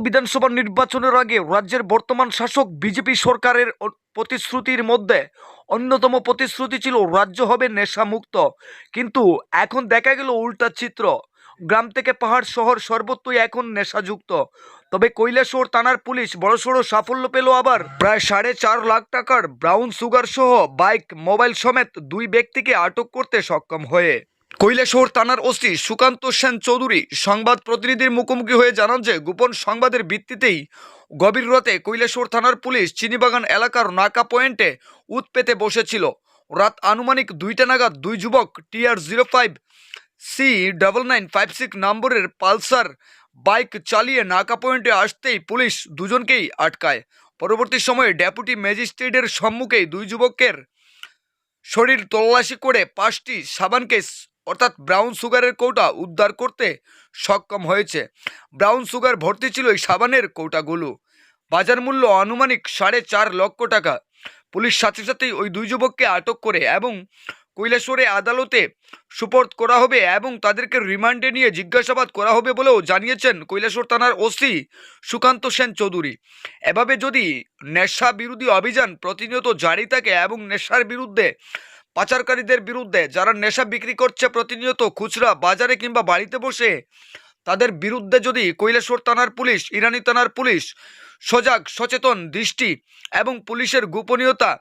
বিধানসভা নির্বাচনের আগে রাজ্যের বর্তমান শাসক বিজেপি সরকারের প্রতিশ্রুতির মধ্যে অন্যতম প্রতিশ্রুতি ছিল রাজ্য হবে নেশামুক্ত, কিন্তু এখন দেখা গেল উল্টা চিত্র। গ্রাম থেকে পাহাড় শহর সর্বত্রই এখন নেশাযুক্ত। তবে কৈলাসহর থানার পুলিশ বড়সড় সাফল্য পেল আবার। প্রায় 4.5 লাখ টাকার ব্রাউন সুগার সহ বাইক, মোবাইল সমেত 2 ব্যক্তিকে আটক করতে সক্ষম হয়ে কৈলাসহর থানার ওসি সুকান্ত সেন চৌধুরী সংবাদ প্রতিনিধির মুখোমুখি হয়ে জানান যে গোপন সংবাদের ভিত্তিতেই গভীর রাতে কৈলাসহর থানার পুলিশ চিনিবাগান এলাকার নাকা পয়েন্টে উৎপেতে বসেছিল। রাত আনুমানিক 2টা নাগাদ 2 যুবক TR05C9956 নম্বরের পালসার বাইক চালিয়ে নাকা পয়েন্টে আসতেই পুলিশ দুজনকেই আটকায়। পরবর্তী সময়ে ডেপুটি ম্যাজিস্ট্রেটের সম্মুখেই 2 যুবকের শরীর তল্লাশি করে 5টি সাবান কেস অর্থাৎ ব্রাউন সুগারের কৌটা উদ্ধার করতে সক্ষম হয়েছে। ব্রাউন সুগার ভর্তি ছিল এই সাবানের কৌটাগুলো। বাজার মূল্য আনুমানিক 4.5 লক্ষ টাকা। পুলিশ সাথে সাথেই ওই 2 যুবককে আটক করে এবং কৈলাসহরে আদালতে সুপর্দ করা হবে এবং তাদেরকে রিমান্ডে নিয়ে জিজ্ঞাসাবাদ করা হবে বলেও জানিয়েছেন কৈলাসহর থানার ওসি সুকান্ত সেন চৌধুরী। এভাবে যদি নেশা বিরোধী অভিযান প্রতিনিয়ত জারি থাকে এবং নেশার বিরুদ্ধে, পাচারকারীদের বিরুদ্ধে, যারা নেশা বিক্রি করছে প্রতিনিয়ত খুচরা বাজারে কিংবা বাড়িতে বসে, তাদের বিরুদ্ধে যদি কৈলাসহর থানার পুলিশ, ইরানি থানার পুলিশ সজাগ, সচেতন দৃষ্টি এবং পুলিশের গোপনীয়তা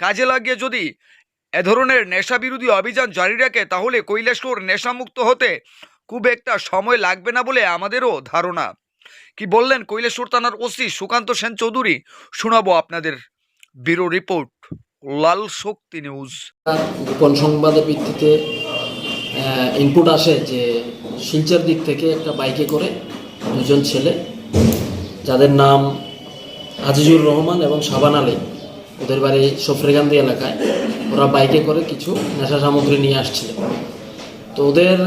কাজে লাগিয়ে যদি এ ধরনের নেশা বিরোধী অভিযান জারি রাখে, তাহলে কৈলাসহর নেশামুক্ত হতে খুব একটা সময় লাগবে না বলে আমাদেরও ধারণা। কি বললেন কৈলাসহর থানার ওসি সুকান্ত সেন চৌধুরী, শোনাবো আপনাদের ব্যুরো রিপোর্ট, লাল শক্তি নিউজ। গোপন সংবাদের ভিত্তিতে ইনপুট আসে যে শিলচর দিক থেকে একটা বাইকে করে 2জন ছেলে, যাদের নাম আজিজুর রহমান এবং শাবান আলী, ওদের বাড়ি সফরেকান্দি এলাকায়, ওরা বাইকে করে কিছু নেশা সামগ্রী নিয়ে আসছিল। তো ওদের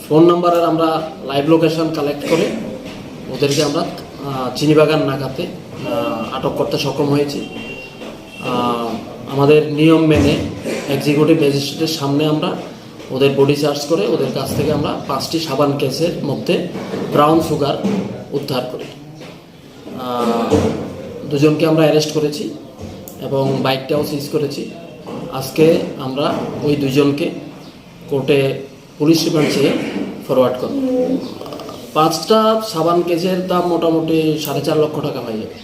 ফোন নাম্বারের আমরা লাইভ লোকেশন কালেক্ট করে ওদেরকে আমরা চিনিবাগান নাকাতে আটক করতে সক্ষম হয়েছি। আমাদের নিয়ম মেনে এক্সিকিউটিভ ম্যাজিস্ট্রেটের সামনে আমরা ওদের বডি সার্চ করে ওদের কাছ থেকে আমরা 5টি সাবান কেসের মধ্যে ব্রাউন সুগার উদ্ধার করি। 2জনকে আমরা অ্যারেস্ট করেছি এবং বাইকটাও সিজ করেছি। আজকে আমরা ওই 2জনকে কোর্টে পুলিশ রিমান্ড চেয়ে ফরওয়ার্ড করব। 5টা সাবান কেসের দাম মোটামুটি 4.5 লক্ষ টাকা হয়ে যাবে।